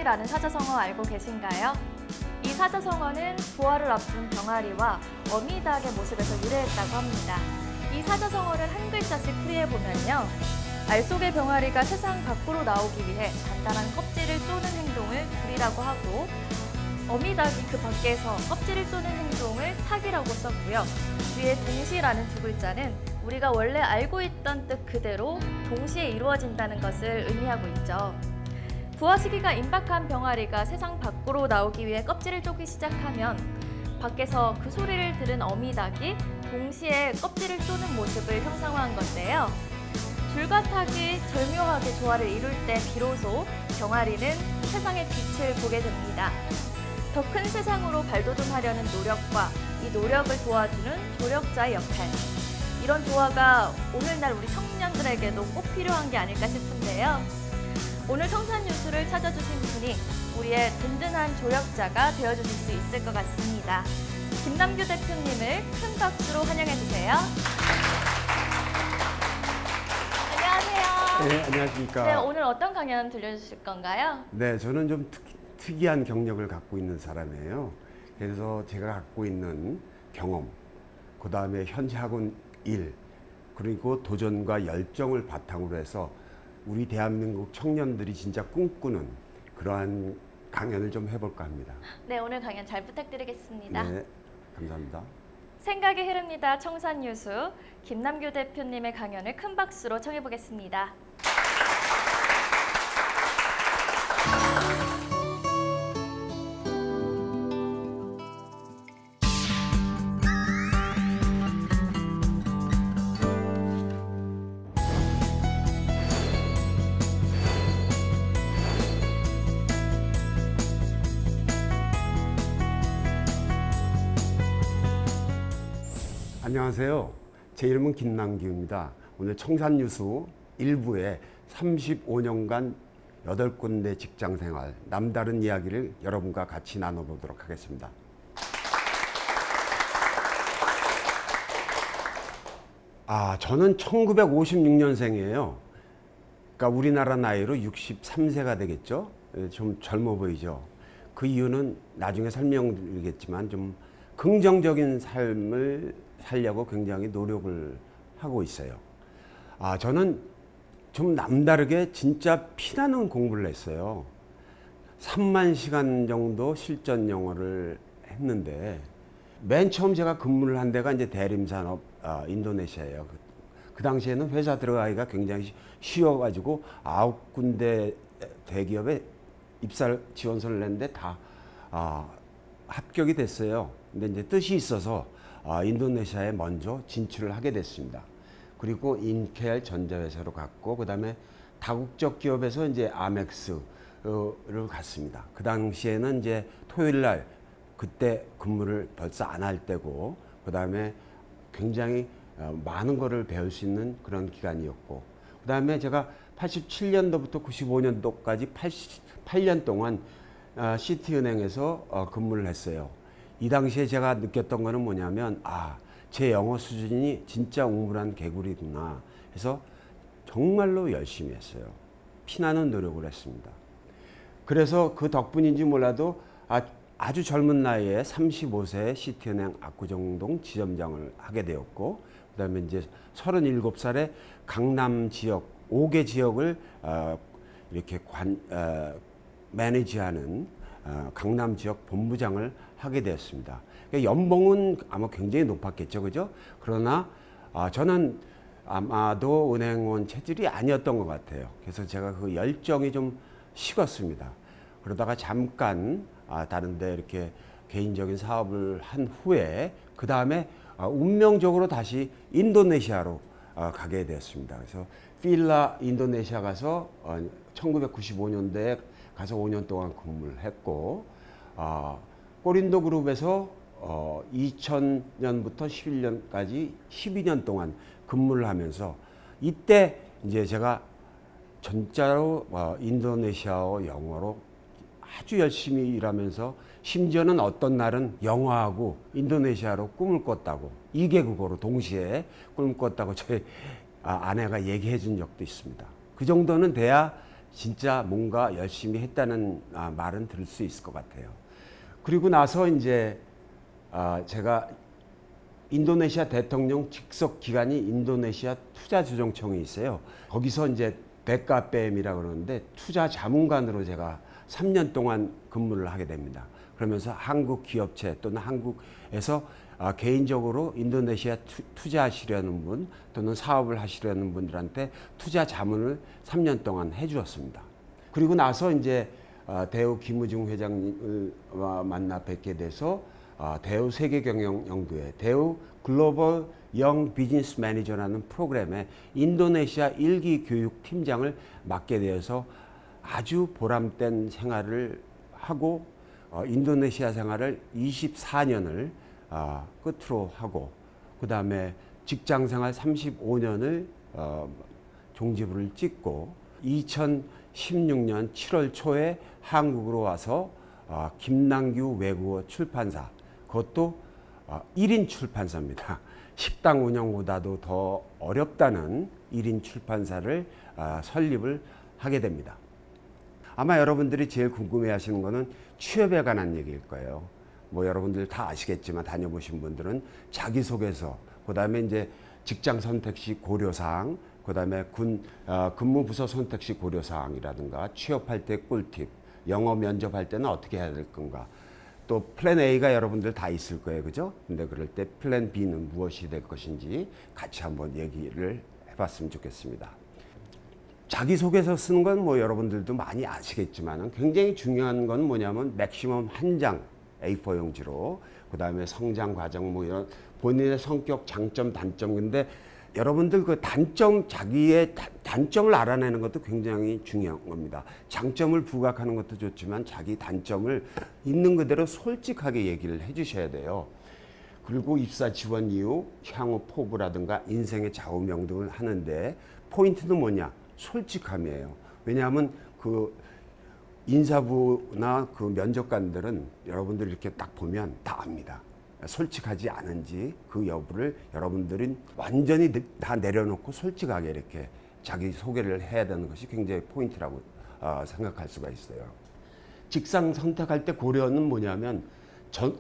부활이라는 사자성어 알고 계신가요? 이 사자성어는 부활을 앞둔 병아리와 어미닭의 모습에서 유래했다고 합니다. 이 사자성어를 한 글자씩 풀이해보면요. 알 속의 병아리가 세상 밖으로 나오기 위해 단단한 껍질을 쪼는 행동을 불이라고 하고, 어미닭이 그 밖에서 껍질을 쪼는 행동을 탁이라고 썼고요. 뒤에 동시라는 두 글자는 우리가 원래 알고 있던 뜻 그대로 동시에 이루어진다는 것을 의미하고 있죠. 부화 시기가 임박한 병아리가 세상 밖으로 나오기 위해 껍질을 쪼기 시작하면 밖에서 그 소리를 들은 어미닭이 동시에 껍질을 쪼는 모습을 형상화한 건데요. 줄과 탁이 절묘하게 조화를 이룰 때 비로소 병아리는 세상의 빛을 보게 됩니다. 더 큰 세상으로 발돋움하려는 노력과 이 노력을 도와주는 조력자의 역할. 이런 조화가 오늘날 우리 청년들에게도 꼭 필요한 게 아닐까 싶은데요. 오늘 청산유수를 찾아주신 분이 우리의 든든한 조력자가 되어주실 수 있을 것 같습니다. 김남규 대표님을 큰 박수로 환영해주세요. 안녕하세요. 네, 안녕하십니까. 네, 오늘 어떤 강연 들려주실 건가요? 네, 저는 좀 특이한 경력을 갖고 있는 사람이에요. 그래서 제가 갖고 있는 경험, 그 다음에 현재 하고 있는 일, 그리고 도전과 열정을 바탕으로 해서 우리 대한민국 청년들이 진짜 꿈꾸는 그러한 강연을 좀 해볼까 합니다. 네, 오늘 강연 잘 부탁드리겠습니다. 네, 감사합니다. 생각이 흐릅니다. 청산유수 김남규 대표님의 강연을 큰 박수로 청해보겠습니다. 안녕하세요. 제 이름은 김남규입니다. 오늘 청산유수 1부에 35년간 8군데 직장생활, 남다른 이야기를 여러분과 같이 나눠보도록 하겠습니다. 저는 1956년생이에요. 그러니까 우리나라 나이로 63세가 되겠죠. 좀 젊어 보이죠. 그 이유는 나중에 설명드리겠지만 좀 긍정적인 삶을 살려고 굉장히 노력을 하고 있어요. 저는 좀 남다르게 진짜 피나는 공부를 했어요. 3만 시간 정도 실전 영어를 했는데, 맨 처음 제가 근무를 한 데가 이제 대림산업 인도네시아예요. 그 당시에는 회사 들어가기가 굉장히 쉬워가지고 9군데 대기업에 입사 지원서를 냈는데 다 합격이 됐어요. 근데 이제 뜻이 있어서 인도네시아에 먼저 진출을 하게 됐습니다. 그리고 인켈 전자회사로 갔고, 그 다음에 다국적 기업에서 이제 아멕스를 갔습니다. 그 당시에는 이제 토요일 날 그때 근무를 벌써 안 할 때고, 그 다음에 굉장히 많은 거를 배울 수 있는 그런 기간이었고, 그 다음에 제가 87년도부터 95년도까지 8년 동안 시티은행에서 근무를 했어요. 이 당시에 제가 느꼈던 거는 뭐냐면, 제 영어 수준이 진짜 웅물한 개구리구나 해서 정말로 열심히 했어요. 피나는 노력을 했습니다. 그래서 그 덕분인지 몰라도 아주 젊은 나이에 35세에 시티은행 압구정동 지점장을 하게 되었고, 그 다음에 이제 37살에 강남 지역 5개 지역을 이렇게 매니지하는 강남 지역 본부장을 하게 되었습니다. 그러니까 연봉은 아마 굉장히 높았겠죠, 그죠? 그러나 저는 아마도 은행원 체질이 아니었던 것 같아요. 그래서 제가 그 열정이 좀 식었습니다. 그러다가 잠깐 다른 데 이렇게 개인적인 사업을 한 후에 그 다음에 운명적으로 다시 인도네시아로 가게 되었습니다. 그래서 필라 인도네시아 가서 1995년도에 가서 5년 동안 근무를 했고, 꼬린도 그룹에서 2000년부터 11년까지 12년 동안 근무를 하면서, 이때 이제 제가 전자로 인도네시아어 영어로 아주 열심히 일하면서, 심지어는 어떤 날은 영어하고 인도네시아로 꿈을 꿨다고, 2개국어로 동시에 꿈을 꿨다고 저희 아내가 얘기해 준 적도 있습니다. 그 정도는 돼야 진짜 뭔가 열심히 했다는 말은 들을 수 있을 것 같아요. 그리고 나서 이제 제가 인도네시아 대통령 직속 기관이 인도네시아 투자조정청이 있어요. 거기서 이제 백과뱀이라고 그러는데 투자 자문관으로 제가 3년 동안 근무를 하게 됩니다. 그러면서 한국 기업체 또는 한국에서 개인적으로 인도네시아 투자하시려는 분 또는 사업을 하시려는 분들한테 투자 자문을 3년 동안 해주었습니다. 그리고 나서 이제 대우 김우중 회장님을 만나 뵙게 돼서 대우 세계경영연구회 대우 글로벌 영 비즈니스 매니저라는 프로그램에 인도네시아 1기 교육팀장을 맡게 되어서 아주 보람된 생활을 하고 인도네시아 생활을 24년을 끝으로 하고 그 다음에 직장생활 35년을 종지부를 찍고 2016년 7월 초에 한국으로 와서 김남규 외국어 출판사, 그것도 1인 출판사입니다. 식당 운영보다도 더 어렵다는 1인 출판사를 설립을 하게 됩니다. 아마 여러분들이 제일 궁금해하시는 거는 취업에 관한 얘기일 거예요. 뭐 여러분들 다 아시겠지만 다녀보신 분들은 자기소개서, 그다음에 이제 직장 선택시 고려사항, 그다음에 근무 부서 선택시 고려사항이라든가 취업할 때 꿀팁, 영어 면접할 때는 어떻게 해야 될 건가. 또 플랜 A가 여러분들 다 있을 거예요, 그죠? 근데 그럴 때 플랜 B는 무엇이 될 것인지 같이 한번 얘기를 해봤으면 좋겠습니다. 자기소개서 쓰는 건 뭐 여러분들도 많이 아시겠지만 굉장히 중요한 건 뭐냐면 맥시멈 한 장 A4 용지로, 그 다음에 성장 과정 뭐 이런 본인의 성격 장점 단점, 근데 여러분들 그 단점, 자기의 단점을 알아내는 것도 굉장히 중요한 겁니다. 장점을 부각하는 것도 좋지만 자기 단점을 있는 그대로 솔직하게 얘기를 해주셔야 돼요. 그리고 입사 지원 이후 향후 포부라든가 인생의 좌우명 등을 하는데 포인트는 뭐냐? 솔직함이에요. 왜냐하면 그 인사부나 그 면접관들은 여러분들 이렇게 딱 보면 다 압니다. 솔직하지 않은지 그 여부를 여러분들은 완전히 다 내려놓고 솔직하게 이렇게 자기 소개를 해야 되는 것이 굉장히 포인트라고 생각할 수가 있어요. 직장 선택할 때 고려는 뭐냐면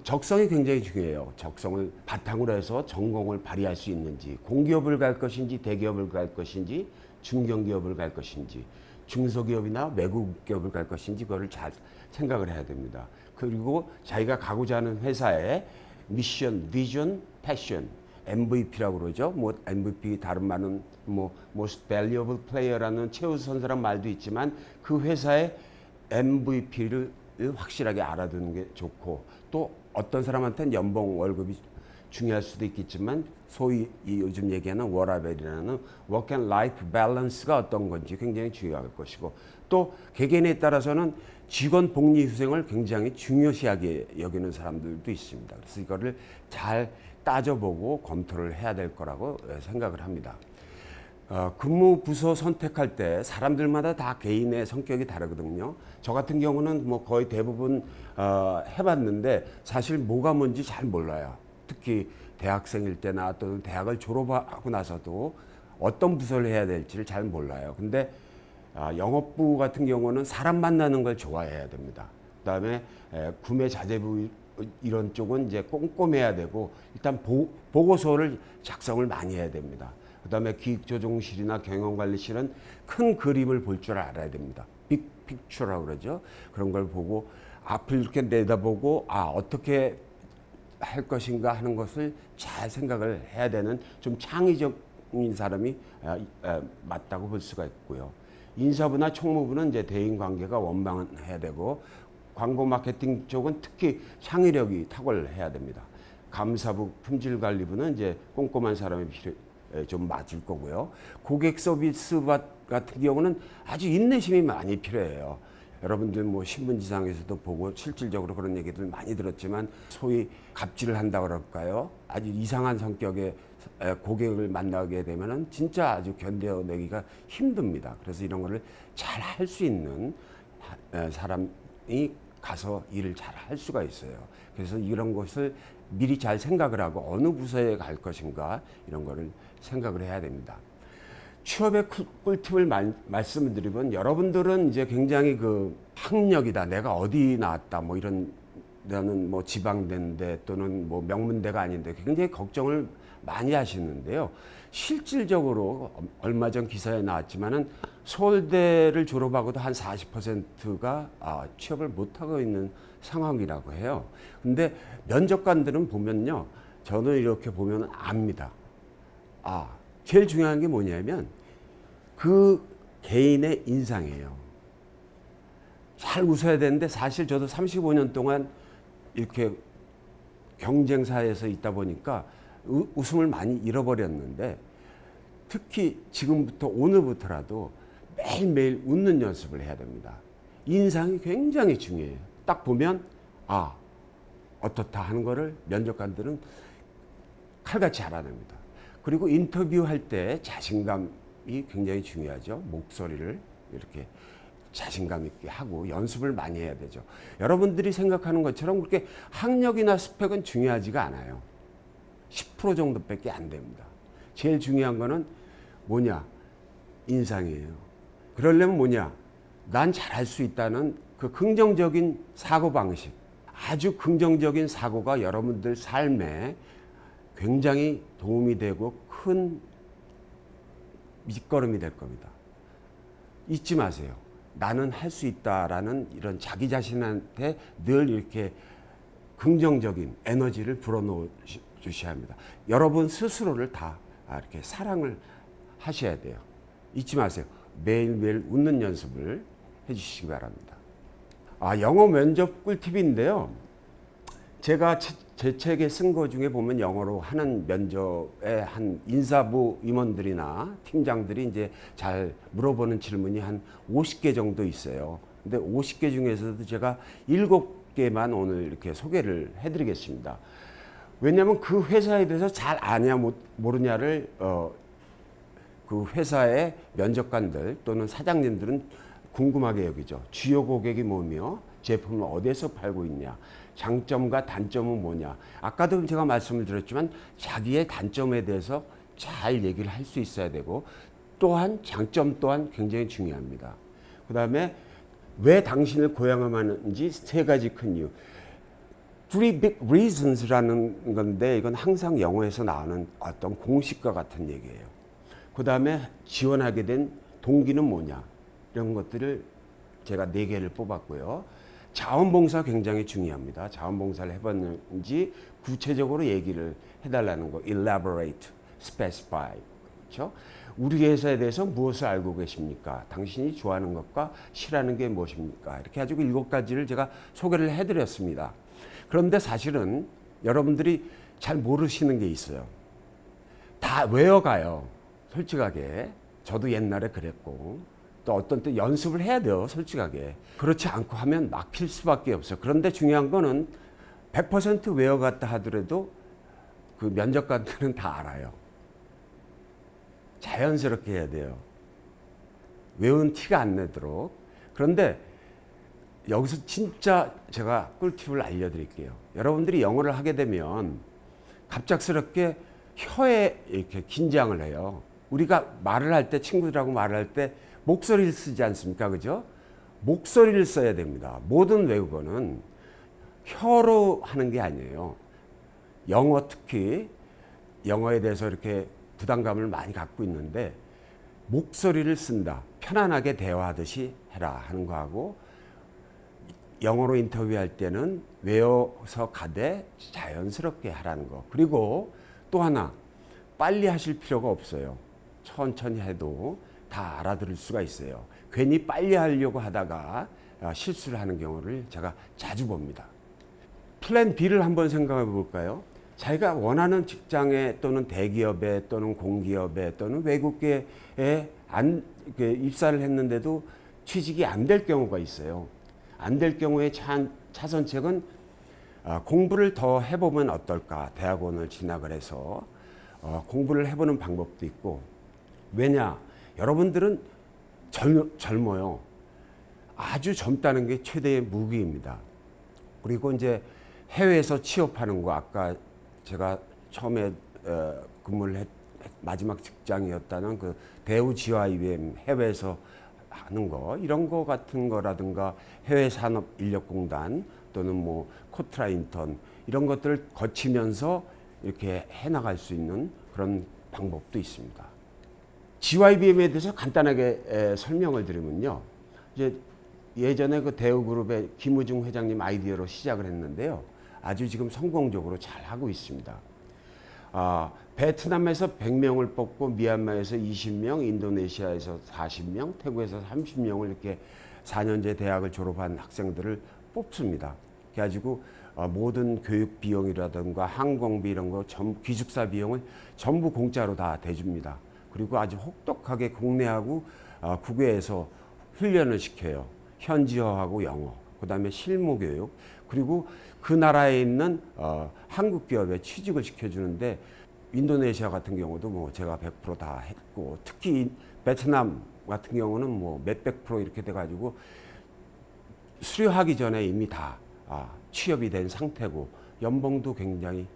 적성이 굉장히 중요해요. 적성을 바탕으로 해서 전공을 발휘할 수 있는지, 공기업을 갈 것인지 대기업을 갈 것인지 중견기업을 갈 것인지 중소기업이나 외국 기업을 갈 것인지 그거를 잘 생각을 해야 됩니다. 그리고 자기가 가고자 하는 회사의 미션, 비전, 패션, MVP라고 그러죠. 뭐 MVP 다른 말은 뭐 Most Valuable Player라는 최우수 선수란 말도 있지만 그 회사의 MVP를 확실하게 알아두는 게 좋고, 또 어떤 사람한테는 연봉 월급이 중요할 수도 있겠지만 소위 요즘 얘기하는 워라밸이라는 워크 앤 라이프 밸런스가 어떤 건지 굉장히 중요할 것이고, 또 개개인에 따라서는 직원 복리 후생을 굉장히 중요시하게 여기는 사람들도 있습니다. 그래서 이거를 잘 따져보고 검토를 해야 될 거라고 생각을 합니다. 근무 부서 선택할 때 사람들마다 다 개인의 성격이 다르거든요. 저 같은 경우는 뭐 거의 대부분 해봤는데 사실 뭐가 뭔지 잘 몰라요. 특히 대학생일 때나 또는 대학을 졸업하고 나서도 어떤 부서를 해야 될지를 잘 몰라요. 근데 영업부 같은 경우는 사람 만나는 걸 좋아해야 됩니다. 그다음에 구매 자재부 이런 쪽은 이제 꼼꼼해야 되고, 일단 보고서를 작성을 많이 해야 됩니다. 그다음에 기획조정실이나 경영관리실은 큰 그림을 볼 줄 알아야 됩니다. 빅픽처라고 그러죠. 그런 걸 보고 앞을 이렇게 내다보고 어떻게 할 것인가 하는 것을 잘 생각을 해야 되는 좀 창의적인 사람이 맞다고 볼 수가 있고요. 인사부나 총무부는 이제 대인 관계가 원만해야 되고, 광고 마케팅 쪽은 특히 창의력이 탁월해야 됩니다. 감사부 품질 관리부는 이제 꼼꼼한 사람이 좀 맞을 거고요. 고객 서비스 같은 경우는 아주 인내심이 많이 필요해요. 여러분들 뭐 신문지상에서도 보고 실질적으로 그런 얘기들 많이 들었지만 소위 갑질을 한다고 그럴까요? 아주 이상한 성격의 고객을 만나게 되면은 진짜 아주 견뎌내기가 힘듭니다. 그래서 이런 거를 잘 할 수 있는 사람이 가서 일을 잘 할 수가 있어요. 그래서 이런 것을 미리 잘 생각을 하고 어느 부서에 갈 것인가 이런 거를 생각을 해야 됩니다. 취업의 꿀팁을 말씀을 드리면 여러분들은 이제 굉장히 그 학력이다. 내가 어디 나왔다. 뭐 이런 나는 뭐 지방대인데 또는 뭐 명문대가 아닌데 굉장히 걱정을 많이 하시는데요. 실질적으로 얼마 전 기사에 나왔지만은 서울대를 졸업하고도 한 40%가 취업을 못하고 있는 상황이라고 해요. 근데 면접관들은 보면요. 저는 이렇게 보면 압니다. 제일 중요한 게 뭐냐면 그 개인의 인상이에요. 잘 웃어야 되는데 사실 저도 35년 동안 이렇게 경쟁사에서 있다 보니까 웃음을 많이 잃어버렸는데 특히 지금부터 오늘부터라도 매일매일 웃는 연습을 해야 됩니다. 인상이 굉장히 중요해요. 딱 보면 어떻다 하는 거를 면접관들은 칼같이 알아냅니다. 그리고 인터뷰할 때 자신감이 굉장히 중요하죠. 목소리를 이렇게 자신감 있게 하고 연습을 많이 해야 되죠. 여러분들이 생각하는 것처럼 그렇게 학력이나 스펙은 중요하지가 않아요. 10% 정도밖에 안 됩니다. 제일 중요한 거는 뭐냐? 인상이에요. 그러려면 뭐냐? 난 잘할 수 있다는 그 긍정적인 사고방식, 아주 긍정적인 사고가 여러분들 삶에 굉장히 도움이 되고 큰 밑거름이 될 겁니다. 잊지 마세요. 나는 할 수 있다라는 이런 자기 자신한테 늘 이렇게 긍정적인 에너지를 불어넣으셔야 합니다. 여러분 스스로를 다 이렇게 사랑을 하셔야 돼요. 잊지 마세요. 매일매일 웃는 연습을 해주시기 바랍니다. 영어 면접 꿀팁인데요. 제가 제 책에 쓴 거 중에 보면 영어로 하는 면접에 한 인사부 임원들이나 팀장들이 이제 잘 물어보는 질문이 한 50개 정도 있어요. 근데 50개 중에서도 제가 7개만 오늘 이렇게 소개를 해드리겠습니다. 왜냐하면 그 회사에 대해서 잘 아냐 모르냐를 그 회사의 면접관들 또는 사장님들은 궁금하게 여기죠. 주요 고객이 뭐며 제품을 어디에서 팔고 있냐, 장점과 단점은 뭐냐. 아까도 제가 말씀을 드렸지만 자기의 단점에 대해서 잘 얘기를 할 수 있어야 되고 또한 장점 또한 굉장히 중요합니다. 그 다음에 왜 당신을 고용하는지 3가지 큰 이유. Three big reasons라는 건데 이건 항상 영어에서 나오는 어떤 공식과 같은 얘기예요. 그 다음에 지원하게 된 동기는 뭐냐. 이런 것들을 제가 4개를 뽑았고요. 자원봉사 굉장히 중요합니다. 자원봉사를 해봤는지 구체적으로 얘기를 해달라는 거. Elaborate, specify. 그렇죠? 우리 회사에 대해서 무엇을 알고 계십니까? 당신이 좋아하는 것과 싫어하는 게 무엇입니까? 이렇게 가지고 7가지를 제가 소개를 해드렸습니다. 그런데 사실은 여러분들이 잘 모르시는 게 있어요. 다 외워가요. 솔직하게. 저도 옛날에 그랬고. 또 어떤 때 연습을 해야 돼요. 솔직하게. 그렇지 않고 하면 막힐 수밖에 없어요. 그런데 중요한 거는 100% 외워갔다 하더라도 그 면접관들은 다 알아요. 자연스럽게 해야 돼요. 외운 티가 안 내도록. 그런데 여기서 진짜 제가 꿀팁을 알려드릴게요. 여러분들이 영어를 하게 되면 갑작스럽게 혀에 이렇게 긴장을 해요. 우리가 말을 할 때, 친구들하고 말을 할 때 목소리를 쓰지 않습니까? 그죠? 목소리를 써야 됩니다. 모든 외국어는 혀로 하는 게 아니에요. 영어 특히 영어에 대해서 이렇게 부담감을 많이 갖고 있는데 목소리를 쓴다. 편안하게 대화하듯이 해라 하는 거하고 영어로 인터뷰할 때는 외워서 가되 자연스럽게 하라는 거. 그리고 또 하나 빨리 하실 필요가 없어요. 천천히 해도 다 알아들을 수가 있어요. 괜히 빨리 하려고 하다가 실수를 하는 경우를 제가 자주 봅니다. 플랜 B를 한번 생각해 볼까요? 자기가 원하는 직장에 또는 대기업에 또는 공기업에 또는 외국계에 입사를 했는데도 취직이 안 될 경우가 있어요. 안 될 경우에 차선책은 공부를 더 해보면 어떨까. 대학원을 진학을 해서 공부를 해보는 방법도 있고. 왜냐? 여러분들은 젊어요. 아주 젊다는 게 최대의 무기입니다. 그리고 이제 해외에서 취업하는 거 아까 제가 처음에 근무를 마지막 직장이었다는 그 대우 GYBM 해외에서 하는 거, 이런 거 같은 거라든가 해외 산업 인력공단 또는 뭐 코트라 인턴 이런 것들을 거치면서 이렇게 해나갈 수 있는 그런 방법도 있습니다. GYBM에 대해서 간단하게 설명을 드리면요. 이제 예전에 그 대우그룹의 김우중 회장님 아이디어로 시작을 했는데요. 아주 지금 성공적으로 잘 하고 있습니다. 베트남에서 100명을 뽑고 미얀마에서 20명, 인도네시아에서 40명, 태국에서 30명을 이렇게 4년제 대학을 졸업한 학생들을 뽑습니다. 그래가지고 모든 교육 비용이라든가 항공비 이런 거, 기숙사 비용을 전부 공짜로 다 대줍니다. 그리고 아주 혹독하게 국내하고 국외에서 훈련을 시켜요. 현지어하고 영어, 그 다음에 실무 교육, 그리고 그 나라에 있는 한국 기업에 취직을 시켜주는데 인도네시아 같은 경우도 뭐 제가 100% 다 했고, 특히 베트남 같은 경우는 뭐 몇백 프로 이렇게 돼가지고 수료하기 전에 이미 다 취업이 된 상태고 연봉도 굉장히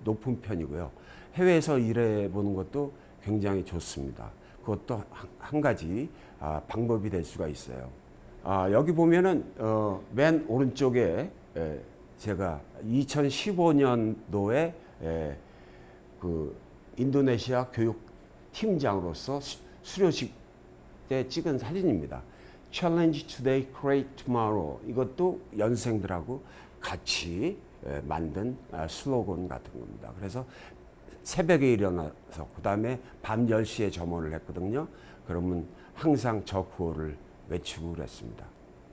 높은 편이고요. 해외에서 일해보는 것도 굉장히 좋습니다. 그것도 한 가지 방법이 될 수가 있어요. 여기 보면은 맨 오른쪽에 제가 2015년도에 그 인도네시아 교육 팀장으로서 수료식 때 찍은 사진입니다. Challenge today, create tomorrow. 이것도 연생들하고 같이 만든 슬로건 같은 겁니다. 그래서 새벽에 일어나서 그 다음에 밤 10시에 점원을 했거든요. 그러면 항상 저 구호를 외치고 그랬습니다.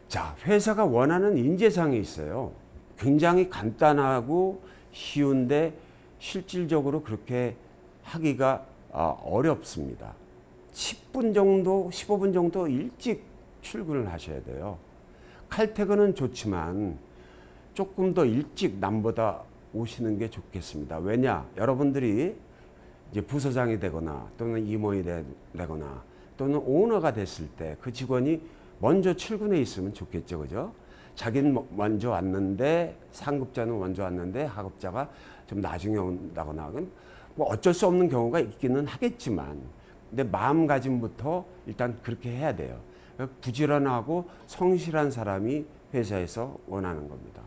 자, 회사가 원하는 인재상이 있어요. 굉장히 간단하고 쉬운데 실질적으로 그렇게 하기가 어렵습니다. 10분 정도, 15분 정도 일찍 출근을 하셔야 돼요. 칼퇴근은 좋지만 조금 더 일찍 남보다 오시는 게 좋겠습니다. 왜냐? 여러분들이 이제 부서장이 되거나 또는 임원이 되거나 또는 오너가 됐을 때 그 직원이 먼저 출근해 있으면 좋겠죠. 그죠? 자기는 먼저 왔는데 상급자는 먼저 왔는데 하급자가 좀 나중에 온다거나 뭐 어쩔 수 없는 경우가 있기는 하겠지만 근데 마음가짐부터 일단 그렇게 해야 돼요. 부지런하고 성실한 사람이 회사에서 원하는 겁니다.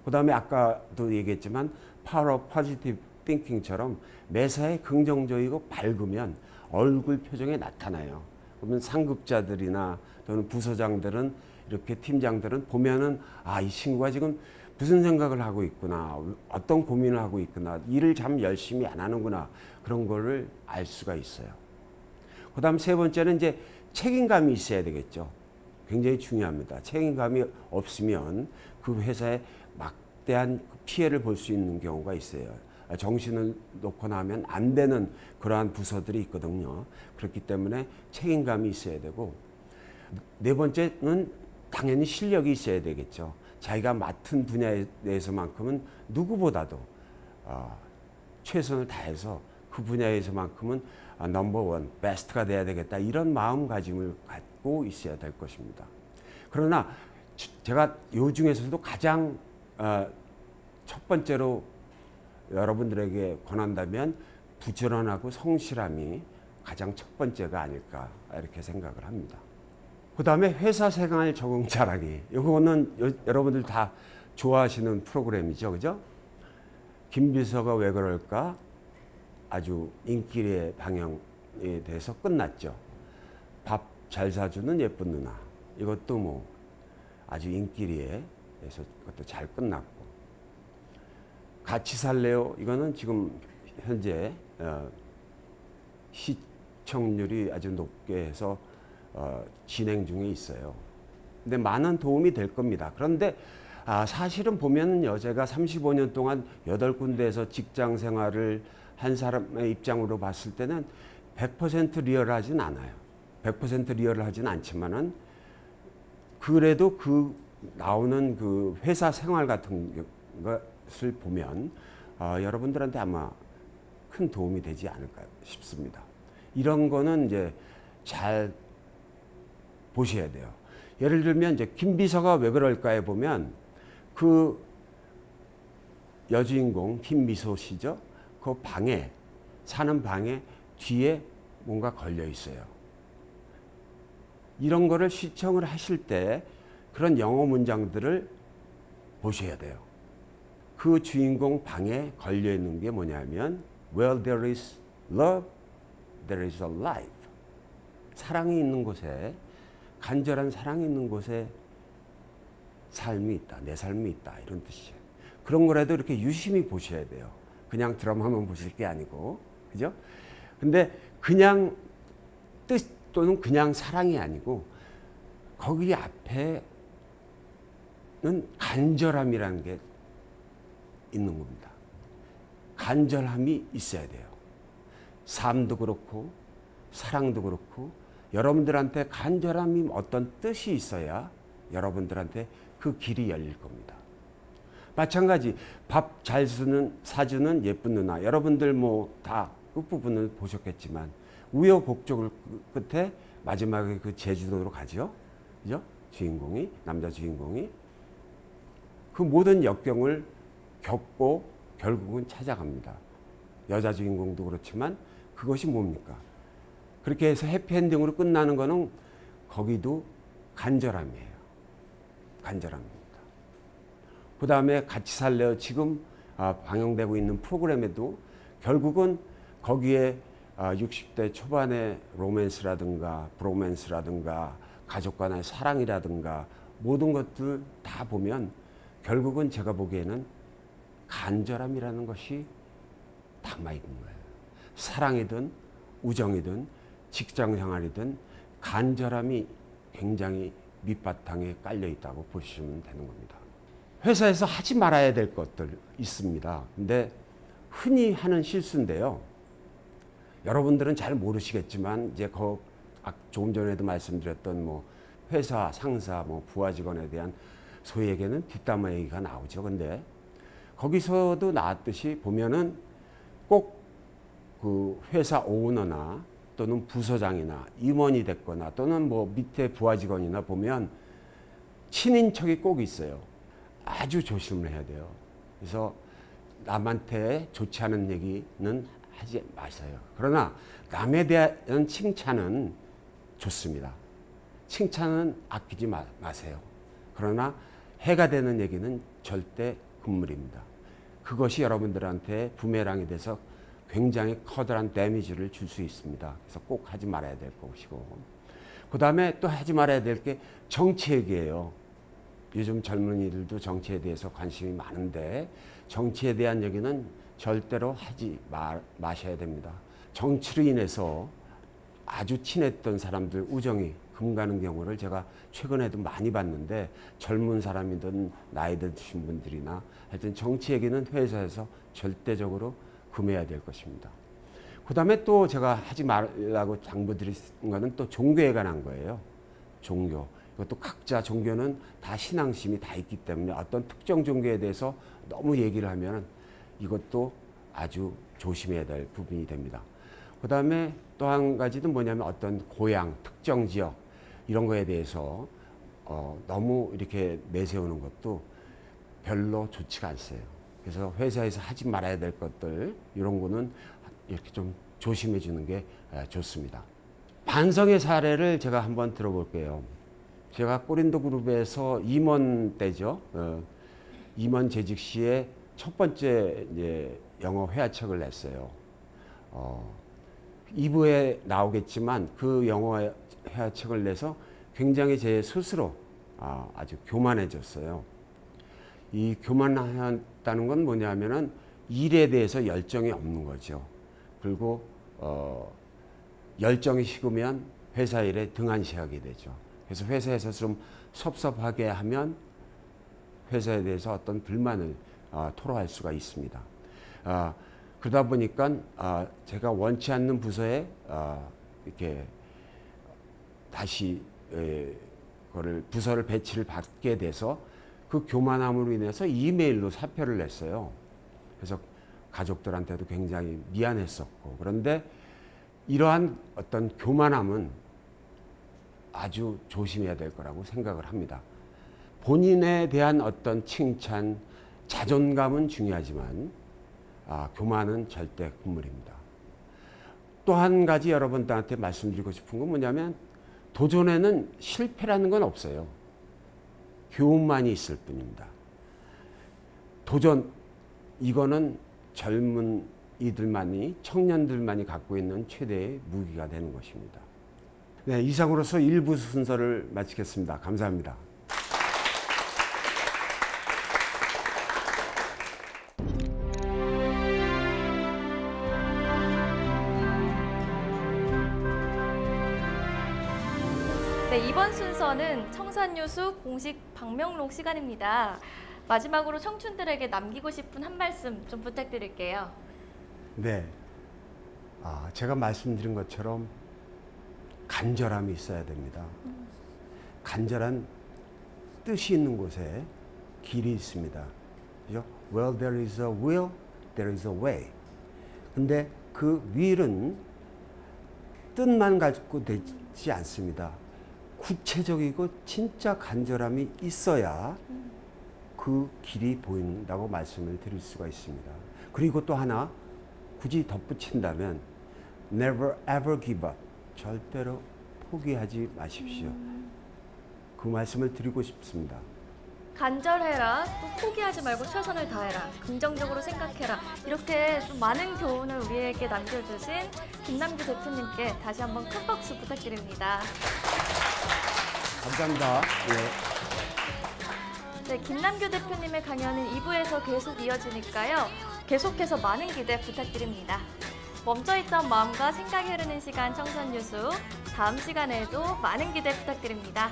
그 다음에 아까도 얘기했지만 Power of Positive Thinking처럼 매사에 긍정적이고 밝으면 얼굴 표정에 나타나요. 그러면 상급자들이나 또는 부서장들은 이렇게 팀장들은 보면은 이 친구가 지금 무슨 생각을 하고 있구나, 어떤 고민을 하고 있구나, 일을 참 열심히 안 하는구나, 그런 거를 알 수가 있어요. 그 다음 세 번째는 이제 책임감이 있어야 되겠죠. 굉장히 중요합니다. 책임감이 없으면 그 회사에 막대한 피해를 볼 수 있는 경우가 있어요. 정신을 놓고 나면 안 되는 그러한 부서들이 있거든요. 그렇기 때문에 책임감이 있어야 되고, 네 번째는 당연히 실력이 있어야 되겠죠. 자기가 맡은 분야에 대해서만큼은 누구보다도 최선을 다해서 그 분야에서만큼은 넘버원, 베스트가 돼야 되겠다, 이런 마음가짐을 갖고 있어야 될 것입니다. 그러나 제가 요 중에서도 가장 첫 번째로 여러분들에게 권한다면 부지런하고 성실함이 가장 첫 번째가 아닐까 이렇게 생각을 합니다. 그 다음에 회사 생활 적응 잘하기. 이거는 여러분들 다 좋아하시는 프로그램이죠. 그죠? 김비서가 왜 그럴까? 아주 인기의 방향에 대해서 끝났죠. 밥 잘 사주는 예쁜 누나. 이것도 뭐 아주 인기리에서 그것도 잘 끝났고. 같이 살래요? 이거는 지금 현재 시청률이 아주 높게 해서 진행 중에 있어요. 근데 많은 도움이 될 겁니다. 그런데 사실은 보면은요, 제가 35년 동안 8군데에서 직장 생활을 한 사람의 입장으로 봤을 때는 100% 리얼하진 않아요. 100% 리얼하진 않지만은 그래도 그 나오는 그 회사 생활 같은 것을 보면 여러분들한테 아마 큰 도움이 되지 않을까 싶습니다. 이런 거는 이제 잘 보셔야 돼요. 예를 들면 이제 김비서가 왜 그럴까에 보면 그 여주인공 김미소 씨죠. 그 방에 사는 방에 뒤에 뭔가 걸려 있어요. 이런 거를 시청을 하실 때 그런 영어 문장들을 보셔야 돼요. 그 주인공 방에 걸려 있는 게 뭐냐면 Where there is love, there is a life. 사랑이 있는 곳에, 간절한 사랑이 있는 곳에 삶이 있다, 내 삶이 있다, 이런 뜻이에요. 그런 거라도 이렇게 유심히 보셔야 돼요. 그냥 드라마만 보실 게 아니고, 그죠? 근데 그냥 뜻 또는 그냥 사랑이 아니고 거기 앞에는 간절함이라는 게 있는 겁니다. 간절함이 있어야 돼요. 삶도 그렇고 사랑도 그렇고 여러분들한테 간절함이 어떤 뜻이 있어야 여러분들한테 그 길이 열릴 겁니다. 마찬가지 밥 잘 사주는 예쁜 누나. 여러분들 뭐 다 끝부분을 보셨겠지만 우여곡절 끝에 마지막에 그 제주도로 가죠. 그죠? 주인공이, 남자 주인공이 그 모든 역경을 겪고 결국은 찾아갑니다. 여자 주인공도 그렇지만 그것이 뭡니까? 그렇게 해서 해피엔딩으로 끝나는 거는 거기도 간절함이에요. 간절함입니다. 그 다음에 같이 살래요. 지금 방영되고 있는 프로그램에도 결국은 거기에 60대 초반의 로맨스라든가 브로맨스라든가 가족 간의 사랑이라든가 모든 것들 다 보면 결국은 제가 보기에는 간절함이라는 것이 담아있는 거예요. 사랑이든 우정이든 직장 생활이든 간절함이 굉장히 밑바탕에 깔려 있다고 보시면 되는 겁니다. 회사에서 하지 말아야 될 것들 있습니다. 근데 흔히 하는 실수인데요. 여러분들은 잘 모르시겠지만 이제 조금 전에도 말씀드렸던 뭐 회사 상사 뭐 부하 직원에 대한 소위 얘기는 뒷담화 얘기가 나오죠. 근데 거기서도 나왔듯이 보면은 꼭 그 회사 오너나 또는 부서장이나 임원이 됐거나 또는 뭐 밑에 부하 직원이나 보면 친인척이 꼭 있어요. 아주 조심을 해야 돼요. 그래서 남한테 좋지 않은 얘기는 하지 마세요. 그러나 남에 대한 칭찬은 좋습니다. 칭찬은 아끼지 마세요. 그러나 해가 되는 얘기는 절대 금물입니다. 그것이 여러분들한테 부메랑이 돼서 굉장히 커다란 데미지를 줄 수 있습니다. 그래서 꼭 하지 말아야 될 것이고, 그 다음에 또 하지 말아야 될 게 정치 얘기예요. 요즘 젊은이들도 정치에 대해서 관심이 많은데 정치에 대한 얘기는 절대로 하지 마셔야 됩니다. 정치로 인해서 아주 친했던 사람들 우정이 금가는 경우를 제가 최근에도 많이 봤는데 젊은 사람이든 나이 드신 분들이나 하여튼 정치 얘기는 회사에서 절대적으로 금해야 될 것입니다. 그 다음에 또 제가 하지 말라고 당부드린 거는 또 종교에 관한 거예요. 종교. 이것도 각자 종교는 다 신앙심이 다 있기 때문에 어떤 특정 종교에 대해서 너무 얘기를 하면 이것도 아주 조심해야 될 부분이 됩니다. 그 다음에 또 한 가지는 뭐냐면 어떤 고향, 특정 지역 이런 거에 대해서 너무 이렇게 내세우는 것도 별로 좋지가 않어요. 그래서 회사에서 하지 말아야 될 것들 이런 거는 이렇게 좀 조심해 주는 게 좋습니다. 반성의 사례를 제가 한번 들어볼게요. 제가 꼬린도 그룹에서 임원 때죠. 임원 재직 시에 첫 번째 이제 영어 회화책을 냈어요. 2부에 나오겠지만 그 영어 회화책을 내서 굉장히 제 스스로 아주 교만해졌어요. 이 교만하다는 건 뭐냐면은 일에 대해서 열정이 없는 거죠. 그리고 열정이 식으면 회사 일에 등한시하게 되죠. 그래서 회사에서 좀 섭섭하게 하면 회사에 대해서 어떤 불만을 토로할 수가 있습니다. 그러다 보니까 제가 원치 않는 부서에 이렇게 다시 그거를 부서를 배치를 받게 돼서 그 교만함으로 인해서 이메일로 사표를 냈어요. 그래서 가족들한테도 굉장히 미안했었고, 그런데 이러한 어떤 교만함은 아주 조심해야 될 거라고 생각을 합니다. 본인에 대한 어떤 칭찬, 자존감은 중요하지만 교만은 절대 금물입니다. 또 한 가지 여러분들한테 말씀드리고 싶은 건 뭐냐면 도전에는 실패라는 건 없어요. 교훈만이 있을 뿐입니다. 도전, 이거는 젊은 이들만이, 청년들만이 갖고 있는 최대의 무기가 되는 것입니다. 네, 이상으로서 1부 순서를 마치겠습니다. 감사합니다. 네, 이번 순서는 청산유수 공식 방명록 시간입니다. 마지막으로 청춘들에게 남기고 싶은 한 말씀 좀 부탁드릴게요. 네, 제가 말씀드린 것처럼 간절함이 있어야 됩니다. 간절한 뜻이 있는 곳에 길이 있습니다. 그죠? Well, there is a will, there is a way. 근데 그 will은 뜻만 갖고 되지 않습니다. 구체적이고 진짜 간절함이 있어야 그 길이 보인다고 말씀을 드릴 수가 있습니다. 그리고 또 하나 굳이 덧붙인다면 never ever give up. 절대로 포기하지 마십시오. 그 말씀을 드리고 싶습니다. 간절해라, 또 포기하지 말고 최선을 다해라, 긍정적으로 생각해라. 이렇게 좀 많은 교훈을 우리에게 남겨주신 김남규 대표님께 다시 한번 큰 박수 부탁드립니다. 감사합니다. 네, 김남규 대표님의 강연은 2부에서 계속 이어지니까요. 계속해서 많은 기대 부탁드립니다. 멈춰있던 마음과 생각이 흐르는 시간 청산유수. 다음 시간에도 많은 기대 부탁드립니다.